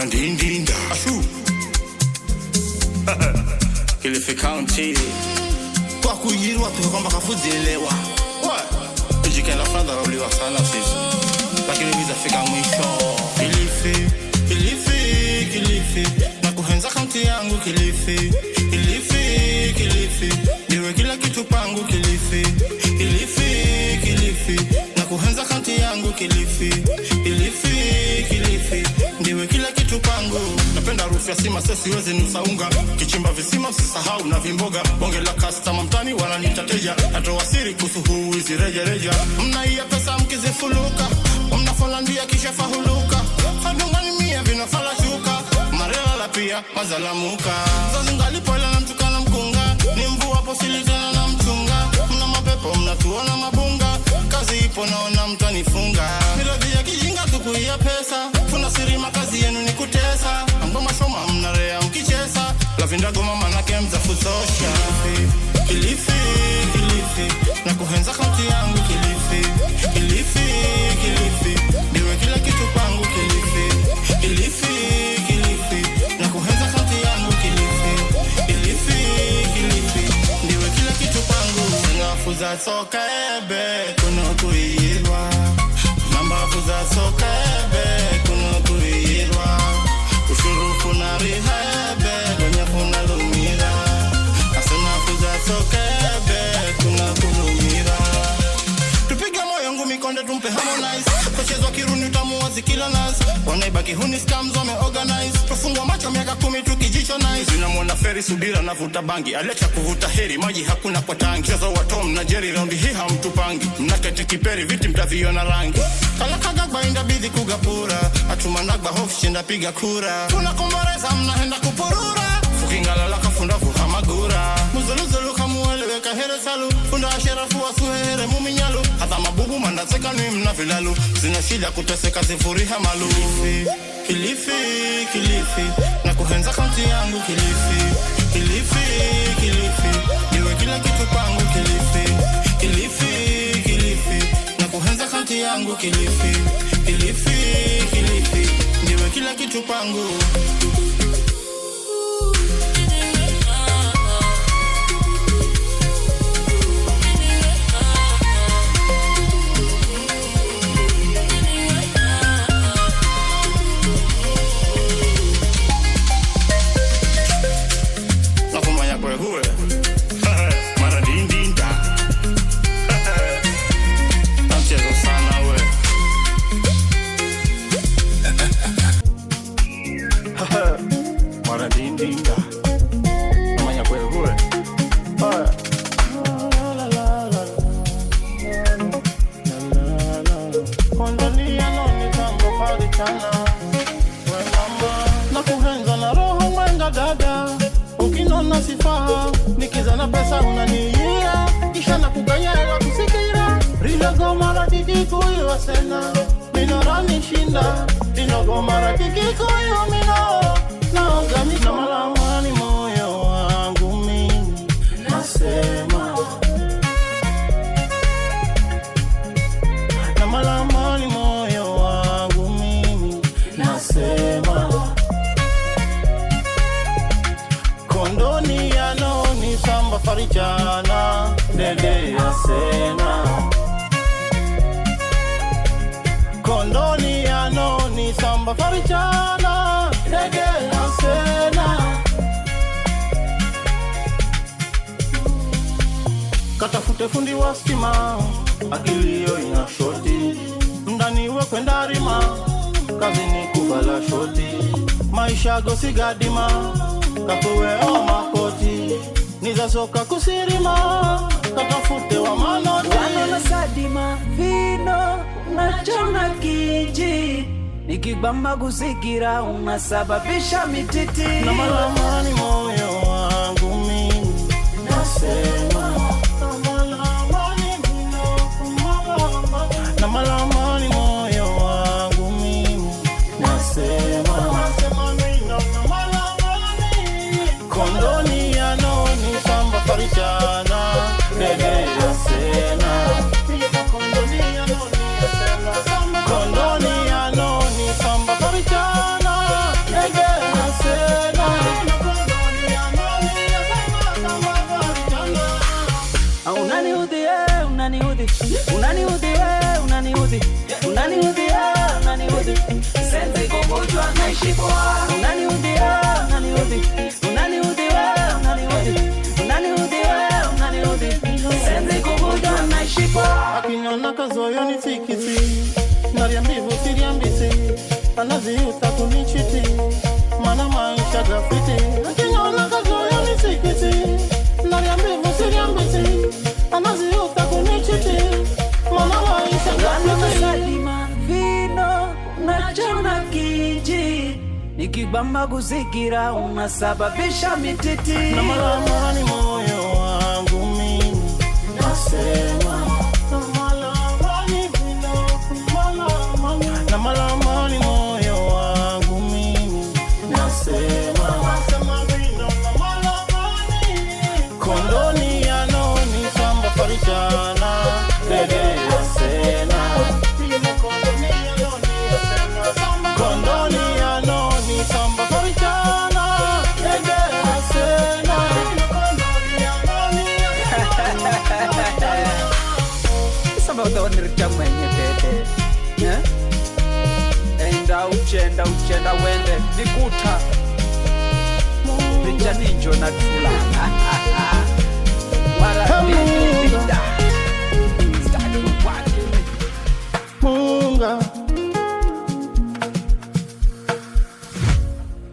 Marandindinda Ashu Kilifi County kwa kuyirwa tukwamba kafuzelewa ujikenda fadha uliwa sana sisi lakini bizafika mwisho Kilifi na kuhenza county yangu Kilifi ndiwe kila kitu pangu Kilifi na kuhenza county yangu Kilifi ndiwe kila kitu pangu napenda harufu ya sima sasa siwezi nusaunga kichimba visima usisahau na vimboga bonge la customer mtani wananitateja natoa siri kuhusu hizi reja mnaia pesa mkizifuluka mnafolandia kisha fahuluka fadungani mia vinafala shuka marela pia mazalamuka zazingali poela na mtukana mkunga ni mvua hapo silitana na mchunga mna mapepo mnatuona mabunga kazi ipo naona mtanifunga miradhi ya kijinga tukuia pesa tuna siri makazi yenu ni kutesa ngoma shoma mnarea mkichesa lavinda goma manake mzafutosha Kilifi na kuhenza county yangu Kilifi ndiwe kila kitu pangu Kilifi na kuhenza county yangu Kilifi ndiwe kila kitu pangu ngafuza soka ebe kuno kuirwa mambafu za soka ebe kuno kuirwa ushurufu na rihebe donyafu na lumira asanafu za soka ebe kuno kulumira tupiga moyo ngumi konde tumpe harmonize kuchezwa kiruni utamuwazi kila nice wanaibaki huni scams wameorganize tufungwa macho miaka 10 tukijicho nice zinamwona feri subira na vuta bangi alecha kuvuta heri maji hakuna kwa tangi chazo wa Tom na Jerry round hii hamtupangi mnaketi kiperi viti mtaviona rangi kalakagagba inda bidhi kugapura atumanagba hofu shinda piga kura tunakomboreza mnahenda kupurura fukingala laka funda fuhamagura muzuluzulu kamueleweka here salu funda asherafu wa suhere muminyalu hata mabubu mandaseka ni mna vilalu zina shida kuteseka zifuriha malu Kilifi na kuhenza county yangu Kilifi niwe kila kitu pangu Kilifi na kuhenza county yangu Kilifi niwe kila kitu pangu na kuhenza na roho mwenga dada ukinona sifaha nikizana pesa unaniia kisha na kukayela kusikira rilago mara kikikuiwa sena minorani shinda rilago mara kikikuiwa mino naogami na malamani moyo wangu mimi nasema na malamani moyo wangu mimi nasema kondoni yanoni samba farichana dede ya sena kondoni yanoni samba farichana dede ya sena katafute fundi wa stima akilio ina shoti ndani we kwenda rima kazi ni kuvala shoti maisha gosigadima kapuwe o makoti niza soka kusirima katafute wa manoti wanola sadima vino unachona kiji nikibamba kusikira unasababisha mititi na malamani moyo wangu mimi nasema na malamani moyo wangu mimi nasema kondoni yanoni samba farichana dede ya sena kondoni yanoni samba farichana naishi poa. Unaniudhi wewe, unaniudhi. Unaniudhi wewe, unaniudhi. Unaniudhi wewe, unaniudhi. Senzi kuvuja naishi poa. Akinyona kazoyo ni tikiti, nariambivu siriambisi, anaziuta kunichiti, mana maisha grafiti. Akinyona kazoyo ni tikiti, nariambivu siriambisi, anaziuta kunichiti, mana maisha grafiti. Salima vino unachona kiji, nikibamba kusikira unasababisha mititi. Na mara ni moyo wangu mimi nasema, na mara ni moyo wangu mimi nasema, kondoni yanoni samba farichana dede yasena, kondoni yanoni samba farichana dede yasena. Samba utaonircha mwenye tete, enda uchenda wende nikuta Richa ninjo na tula. Wala binda stadi wake Munga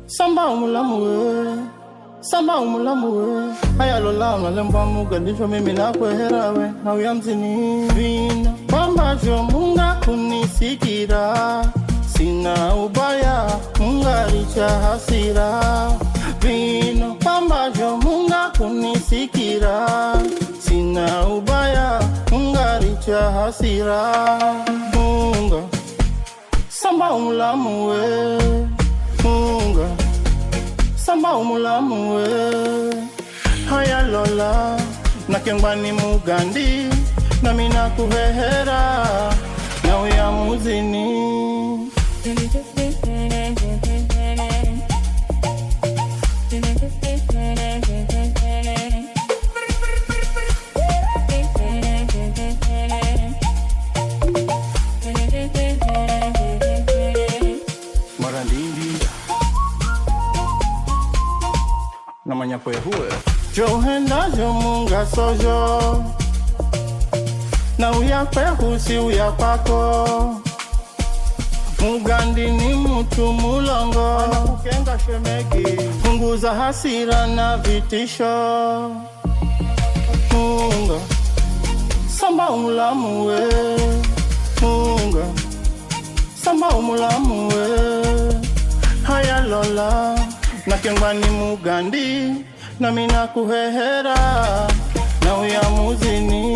Samba umulamu we Haya lola unalemba muga ndisho mimi na kweherawe na uyamzini vina Pambavyo munga kunisikira, sina ubaya munga richa hasira vino. Pambavyo munga kunisikira, sina ubaya munga richa hasira. Munga Samba umulamu we Munga Samba umulamu we Haya lola nakengwani mugandi, na mina kuhehera na uyamuzini. Marandindi na manyapwe huwe Johenda jomunga sojo, na uyakwe husi uyapako. Mugandi ni mtu mulongo, anakukenga shemegi, punguza hasira na vitisho. Munga Samba umulamu we Munga Samba umulamu we Haya lola nakengwani mugandi, na mina kuhehera na uyamuzini.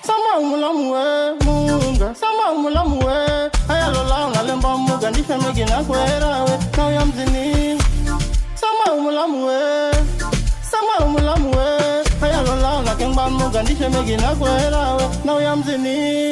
Samba umulamu we Munga Samba umulamu we Haya lola unalemba muga ndishe megi na kweherawe na uyamuzini. Samba umulamu we Samba umulamu we Haya lola unakengba muga ndishe megi na kweherawe na uyamuzini.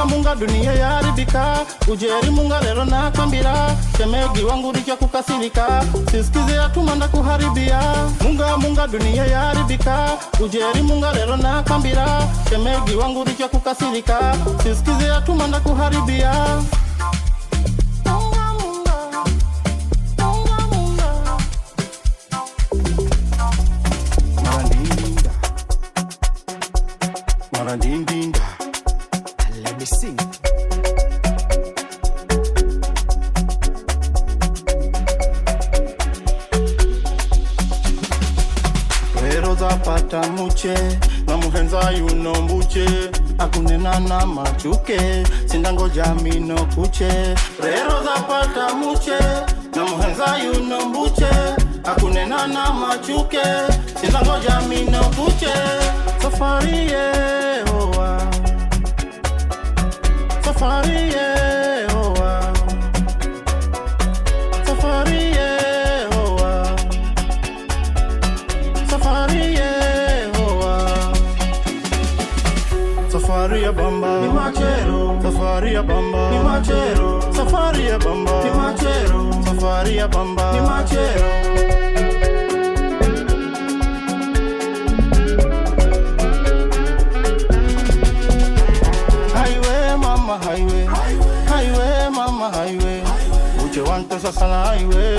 Munga dunia yaribika, ujeri munga lero na kambira, shemegi wangu richa kukasirika, sisikize atumanda kuharibia. Munga dunia yaribika, ujeri munga lero na kambira, shemegi wangu richa kukasirika, sisikize atumanda kuharibia. Marandindinga Let me sing. Rero zapata muche, na muhenza yuno mbuche, akunena na machuke, sindangoja mino kuche. Rero zapata muche, na muhenza yuno mbuche, akunena na machuke, sindangoja mino kuche. Safari ye oa, safari ye oa, Safari ya bamba ni machero, safari ya bamba ni machero, safari ya bamba ni machero, safari ya bamba ni machero. Highway mama highway, highway mama highway, uche wante sasa na highway,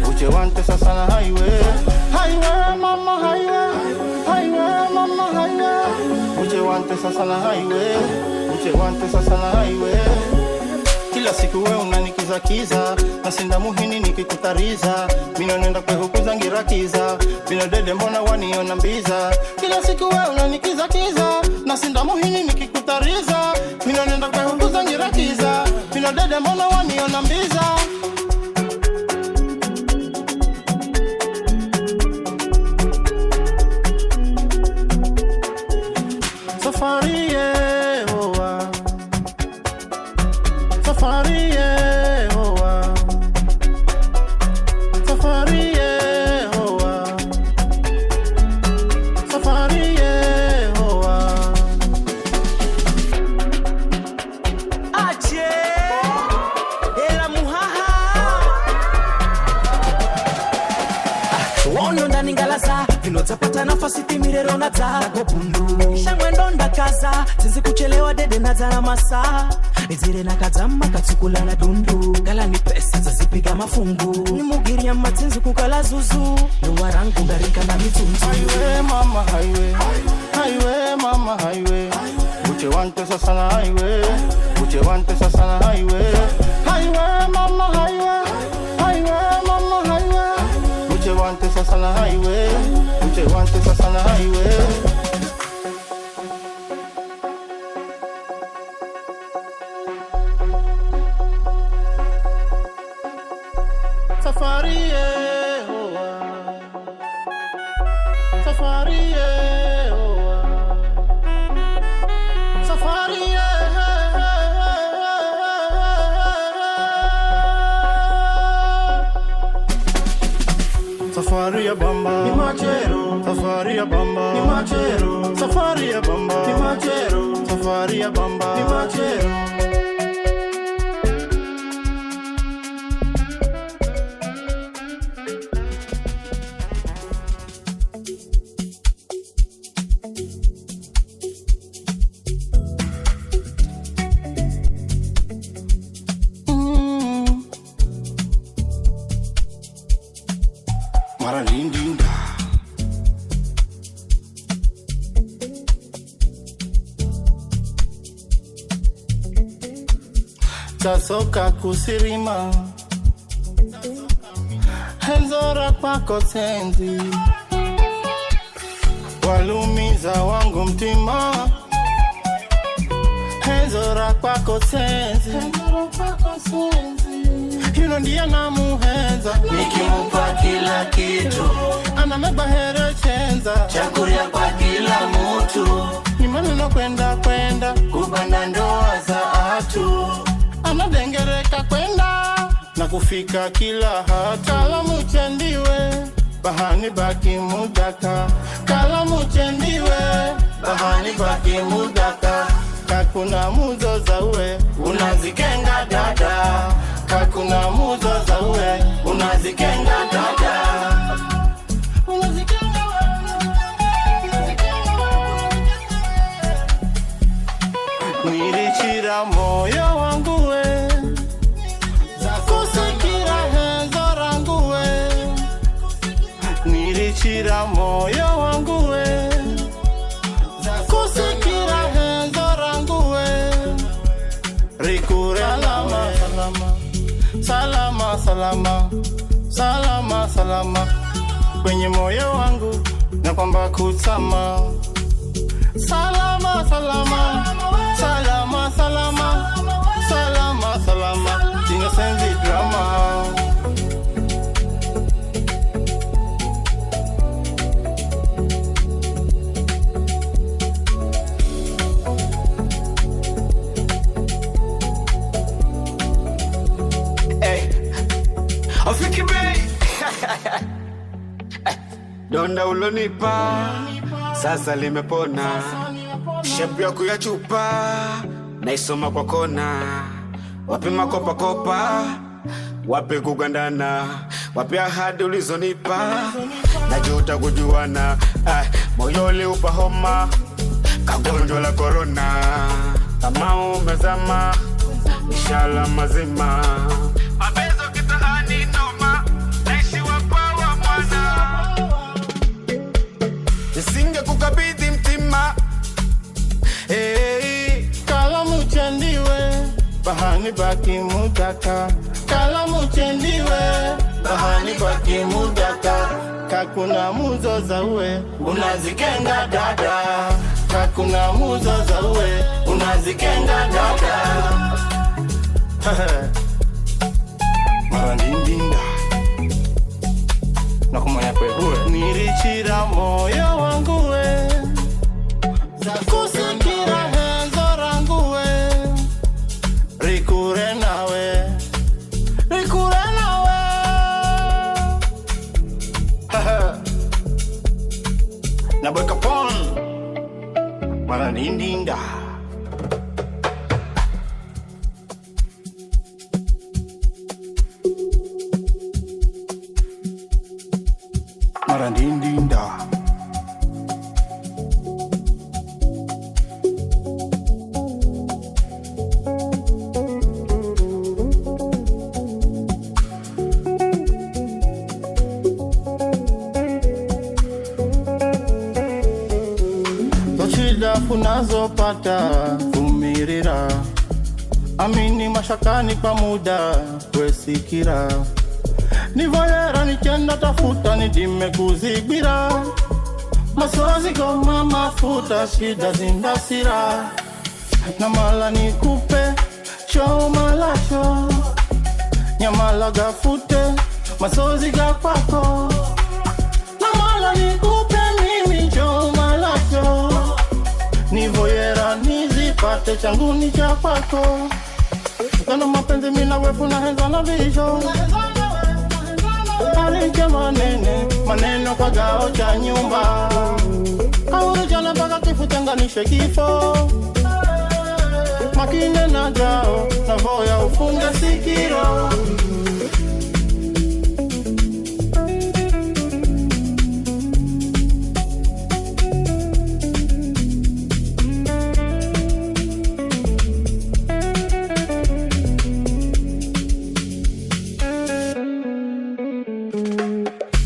uche wante sasa na highway, highway mama highway, highway mama highway, uche wante sasa na highway, uche wante sasa na highway. Kila siku wewe unanikiza kiza, nasinda muhini nikikutariza, mino nenda kwe huku zangira kiza, bino dede mbona waniona mbiza. Kila siku wewe unanikiza kiza, nasinda muhini nikikutariza, mino nenda kwe huku zangira kiza, bino dede mbona waniona mbiza. Safari yehowa, safari yehowa, safari yehowa, safari yehowa. Ache ela muhaha wono ndani ngalasa vino zapata nafasi timirero na tako pundu shangwe ndonda kaza sinzi kuchelewa dede na zara masa nizire na kazama katsukula na dundu kala ni pesa zazipiga mafungu ni mugiri ya matinzi kukala zuzu nuwa rangu garika na mitunzu. Highway mama highway, highway mama highway, uche wante sasa na highway, uche wante sasa na highway, highway mama highway, highway mama highway, uche wante sasa na highway, uche wante sasa na highway. Safari yehowa, safari yehowa, safari yehowa. Safari ya bamba ni machero, safari ya bamba ni machero, safari ya bamba ni machero, safari ya bamba ni machero. Mara lindinda tasoka kusirima henzora kwako tenzi walumiza wangu mtima henzora kwako tenzi hilo ndiye namuhenza nikimupa kila kitu anameba here chenza chakuria kwa kila mutu ni maneno kwenda kwenda kubanda ndoa za atu anadengereka kwenda na kufika kila hata kala muchendiwe bahani baki mudaka kala muchendiwe bahani baki mudaka kakuna muzo za uwe unazikenga dada kakuna muzo za uwe unazikenga dada unazikenga nilichira moyo wangu we kusikira henzo rangu we nilichira moyo wangu we kusikira henzo rangu we rikure salama salama salama salama salama kwenye moyo wangu na kwamba kutama salama salama salama salama salama salama tinga senzi drama. Afiki bei donda ulonipa sasa limepona, Shepu yako ya chupa naisoma kwa kona, wapi makopa kopa, wapi kugandana, wapi ahadi ulizonipa, najuta kujuana, moyo uliupa homa, kagonjwa la corona, kama umezama, inshallah mazima, mabezo kitaani noma, naishi wapawa mwana, nisinge kukabidhi mtima, kala muchendiwe bahani baki mudaka, kala muchendiwe bahani baki mudaka, kakuna muzo za uwe unazikenga dada, kakuna muzo za uwe unazikenga dada. Marandindinda nakumanya kwewe nirichira moyo wangu we, kusikira henzo rangu we, rikure nawe, rikure nawe. Nabweka pon Marandindinda. Marandindinda. Shida unazopata vumirira, amini mashakani kwa muda wesikira, nivoyera nichenda tafuta nidime kuzibira, masozi goma mafuta shida zindasira, na mala nikupe show malasho, nyamala gafute masozi gakwako, na mala nikupe mimi show malasho, nivoyera nizipate changu ni cha kwako, kana mapenzi mina wefu na henza na visho, Arike maneno kagao cha nyumba, kauru jana mpaka kifo tenganishe kifo, makine na gao na voya ufunge sikiro.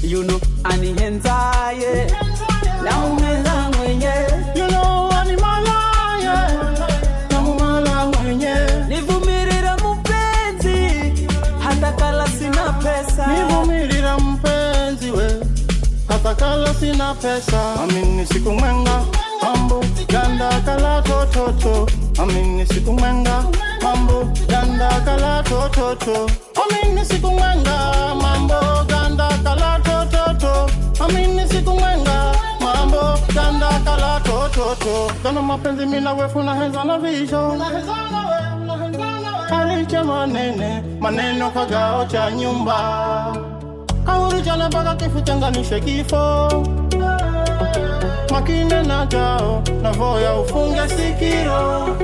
You know anihenzaye na umeza mwenye, You know animalaye na umala mwenye, nivumirira mpenzi hata kala sina pesa, nivumirira mpenzi we hata kala sina pesa, amini siku mwenga mambo ganda kala tototo, amini siku mwenga mambo ganda kala tototo, amini siku mwenga mambo ganda kala tototo, amini siku mwenga mambo ganda kala tototo, kana mapenzi mina wefu na henza na visho, Arike maneno kagao cha nyumba, kauru jana mpaka kifo tenganishe kifo, makine na gao na voya ufunge sikiro.